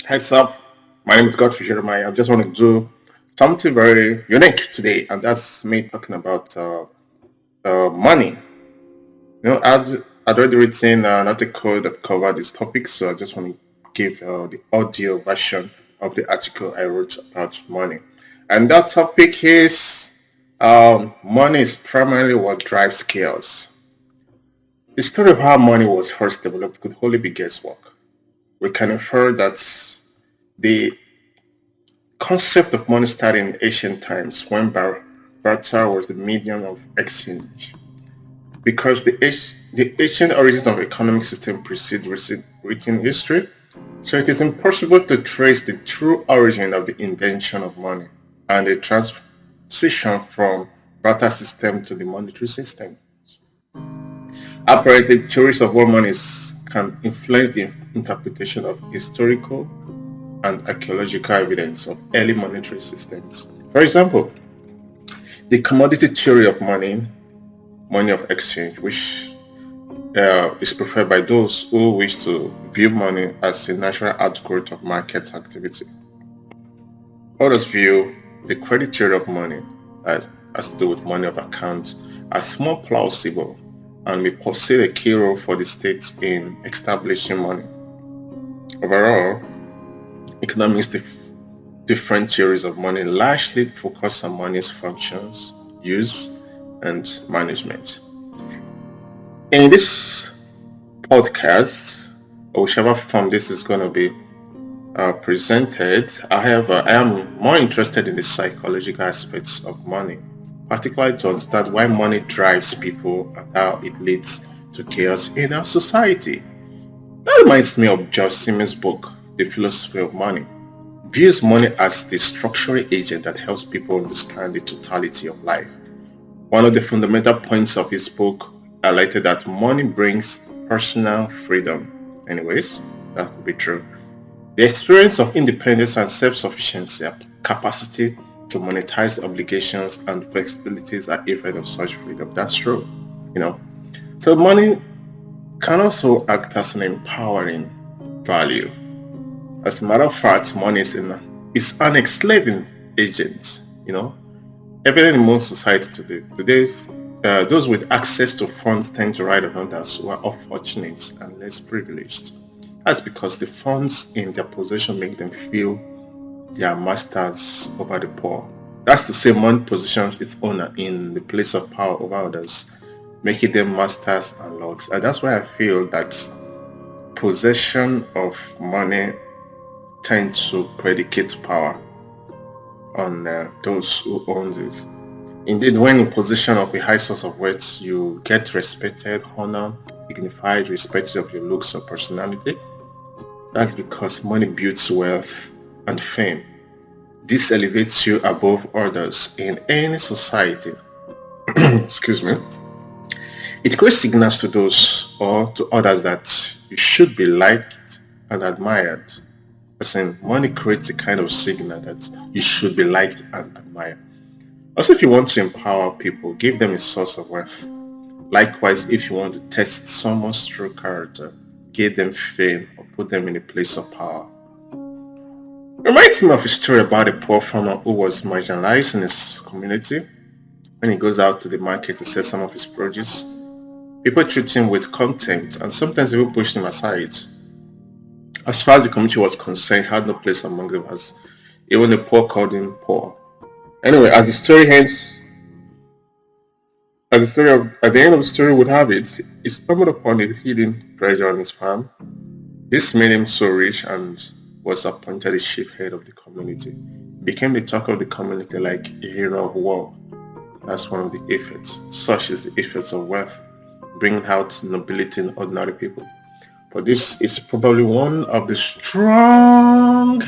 Heads up, my name is Godfrey Jeremiah. I just want to do something very unique today, and that's me talking about money. I'd already written an article that covered this topic, so I just want to give the audio version of the article I wrote about money. And that topic is money is primarily what drives chaos. The story of how money was first developed could wholly be guesswork. We can infer that the concept of money started in ancient times when barter was the medium of exchange. Because the ancient origins of economic system precede written history, so it is impossible to trace the true origin of the invention of money and the transition from barter system to the monetary system. Apparently, theories of what money is can influence the interpretation of historical and archaeological evidence of early monetary systems. For example, the commodity theory of money, money of exchange, which is preferred by those who wish to view money as a natural outgrowth of market activity. Others view the credit theory of money as to do with money of account as more plausible and may possess a key role for the state in establishing money. Overall, economics different theories of money largely focus on money's functions, use, and management. In this podcast, or whichever form this is going to be presented, I am more interested in the psychological aspects of money, particularly to understand why money drives people and how it leads to chaos in our society. That reminds me of George Simmons' book, The Philosophy of Money. Views money as the structural agent that helps people understand the totality of life. One of the fundamental points of his book highlighted that money brings personal freedom. Anyways, that could be true. The experience of independence and self-sufficiency, capacity to monetize obligations and flexibilities are effect of such freedom. That's true. You know. So money can also act as an empowering value. As a matter of fact, money is an enslaving agent. Evident in most society today, those with access to funds tend to ride on others who are unfortunate and less privileged. That's because the funds in their possession make them feel they are masters over the poor. That's to say, money positions its owner in the place of power over others, making them masters and lords. And that's why I feel that possession of money tends to predicate power on those who own it. Indeed, when in possession of a high source of wealth, you get respected, honored, dignified, respected of your looks or personality. That's because money builds wealth and fame. This elevates you above others in any society. Excuse me. It creates signals to those or to others that you should be liked and admired. As in, money creates a kind of signal that you should be liked and admired. Also, if you want to empower people, give them a source of wealth. Likewise, if you want to test someone's true character, give them fame or put them in a place of power. Reminds me of a story about a poor farmer who was marginalized in his community. When he goes out to the market to sell some of his produce, people treat him with contempt and sometimes even push him aside. As far as the community was concerned, he had no place among them, as even the poor called him poor. Anyway, at the end of the story would have it, he stumbled upon a hidden treasure on his farm. This made him so rich and was appointed the chief head of the community. He became the talk of the community like a hero of war. That's one of the effects. Such is the effects of wealth, bringing out nobility in ordinary people. But this is probably one of the strong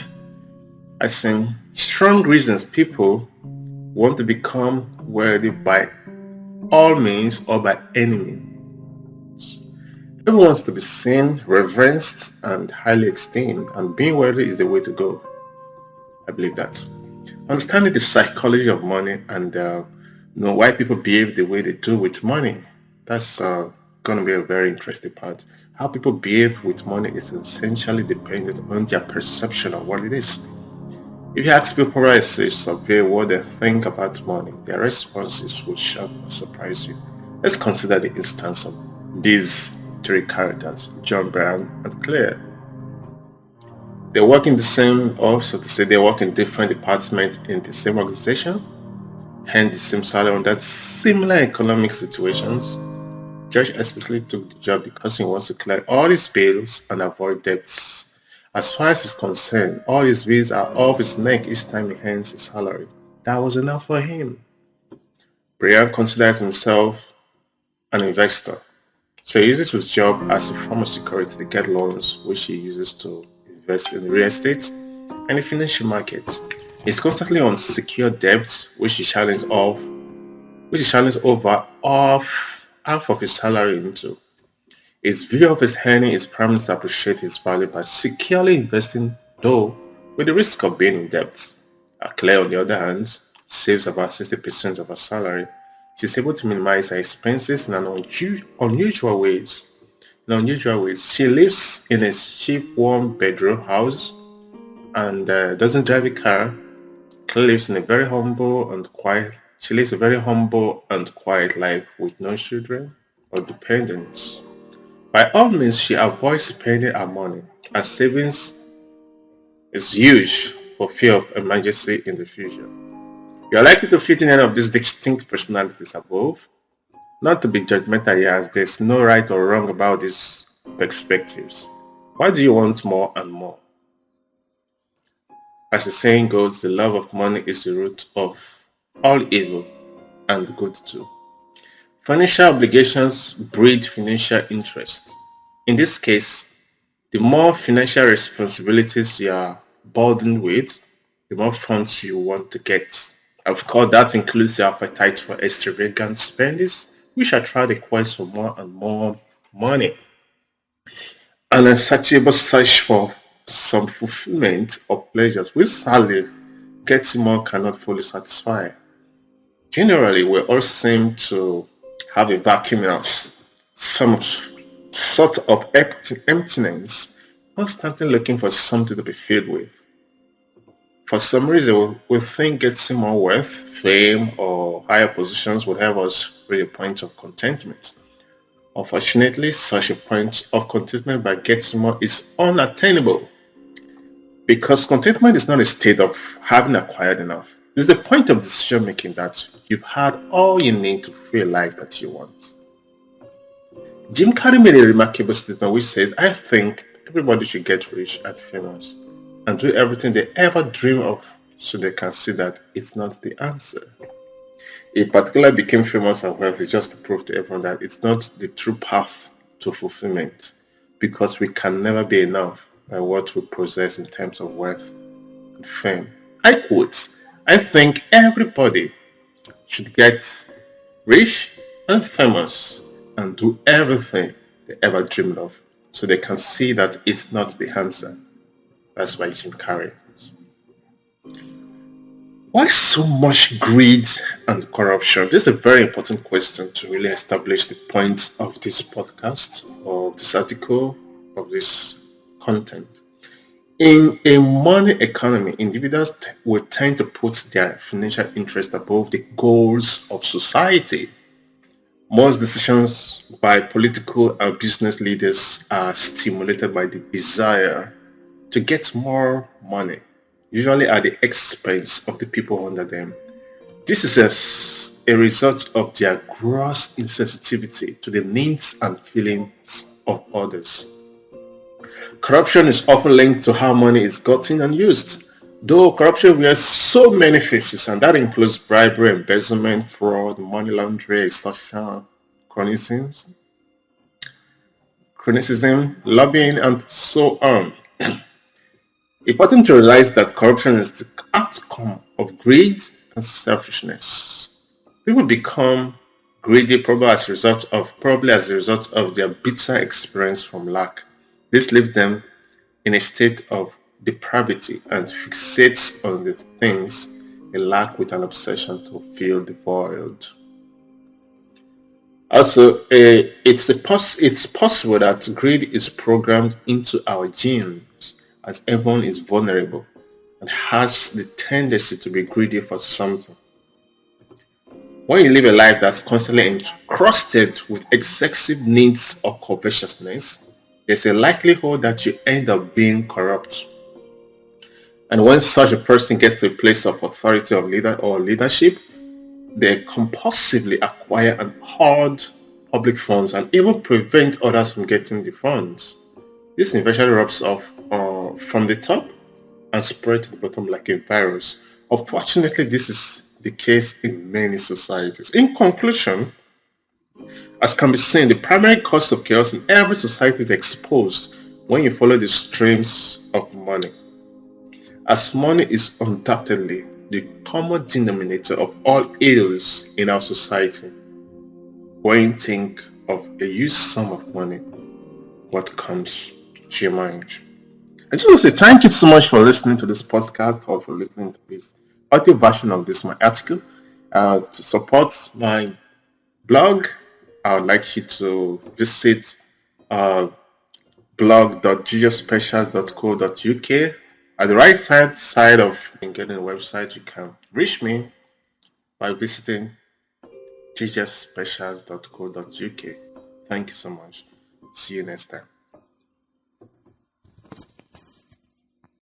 reasons people want to become wealthy by all means or by any means. Everyone wants to be seen, reverenced, and highly esteemed, and being wealthy is the way to go. I believe that. Understanding the psychology of money and why people behave the way they do with money, that's going to be a very interesting part. How people behave with money is essentially dependent on their perception of what it is. If you ask people who is a survey what they think about money, their responses will shock or surprise you. Let's consider the instance of these three characters, John, Brown, and Claire. They work in the same, or so to say, they work in different departments in the same organization, hence the same salary under similar economic situations. Josh especially took the job because he wants to clear all his bills and avoid debts. As far as he's concerned, all his bills are off his neck each time he earns his salary. That was enough for him. Brian considers himself an investor. So he uses his job as a form of security to get loans, which he uses to invest in real estate and the financial markets. He's constantly on secure debt, which he channels over half of his salary into. His view of his earning is primarily to appreciate his value by securely investing, though with the risk of being in debt. Claire, on the other hand, saves about 60% of her salary. She's able to minimize her expenses in unusual ways. She lives in a cheap, warm bedroom house and doesn't drive a car. Claire lives in a very humble and quiet. She lives a very humble and quiet life with no children or dependents. By all means, she avoids spending her money, as savings is huge for fear of emergency in the future. You are likely to fit in any of these distinct personalities above. Not to be judgmental here, as there's no right or wrong about these perspectives. Why do you want more and more? As the saying goes, the love of money is the root of all evil and good too. Financial obligations breed financial interest. In this case, the more financial responsibilities you are burdened with, the more funds you want to get. Of course, that includes your appetite for extravagant spendings, which attract the quest for more and more money. An insatiable search for some fulfillment or pleasures, which sadly getting more cannot fully satisfy. Generally, we all seem to have a vacuum in us, some sort of emptiness, constantly looking for something to be filled with. For some reason, we think getting more wealth, fame, or higher positions would have us reach a point of contentment. Unfortunately, such a point of contentment by getting more is unattainable because contentment is not a state of having acquired enough. It's the point of decision making that you've had all you need to feel life that you want. Jim Carrey made a remarkable statement which says, I think everybody should get rich and famous and do everything they ever dream of so they can see that it's not the answer. He particularly became famous and wealthy just to prove to everyone that it's not the true path to fulfillment because we can never be enough by what we possess in terms of wealth and fame. I quote, I think everybody should get rich and famous and do everything they ever dreamed of so they can see that it's not the answer. That's by Jim Carrey. Why so much greed and corruption? This is a very important question to really establish the point of this podcast, of this article, of this content. In a money economy, individuals will tend to put their financial interest above the goals of society. Most decisions by political and business leaders are stimulated by the desire to get more money, usually at the expense of the people under them. This is a result of their gross insensitivity to the needs and feelings of others. Corruption is often linked to how money is gotten and used. Though corruption wears so many faces, and that includes bribery, embezzlement, fraud, money laundering, extortion, cronyism, lobbying, and so on. Important to realize that corruption is the outcome of greed and selfishness. People become greedy probably as a result of their bitter experience from lack. This leaves them in a state of depravity and fixates on the things they lack with an obsession to fill the void. Also, it's possible that greed is programmed into our genes, as everyone is vulnerable and has the tendency to be greedy for something. When you live a life that's constantly encrusted with excessive needs or covetousness, there's a likelihood that you end up being corrupt. And when such a person gets to a place of authority of leader or leadership, they compulsively acquire and hoard public funds and even prevent others from getting the funds. This eventually rubs off from the top and spread to the bottom like a virus. Unfortunately, this is the case in many societies. In conclusion, as can be seen, the primary cause of chaos in every society is exposed when you follow the streams of money. As money is undoubtedly the common denominator of all ills in our society, when you think of a huge sum of money, what comes to your mind? I just want to say thank you so much for listening to this podcast or for listening to this audio version of this my article. To support my blog, I would like you to visit uh, blog.gspecials.co.uk. At the right hand side of getting the website, you can reach me by visiting gspecials.co.uk. Thank you so much. See you next time.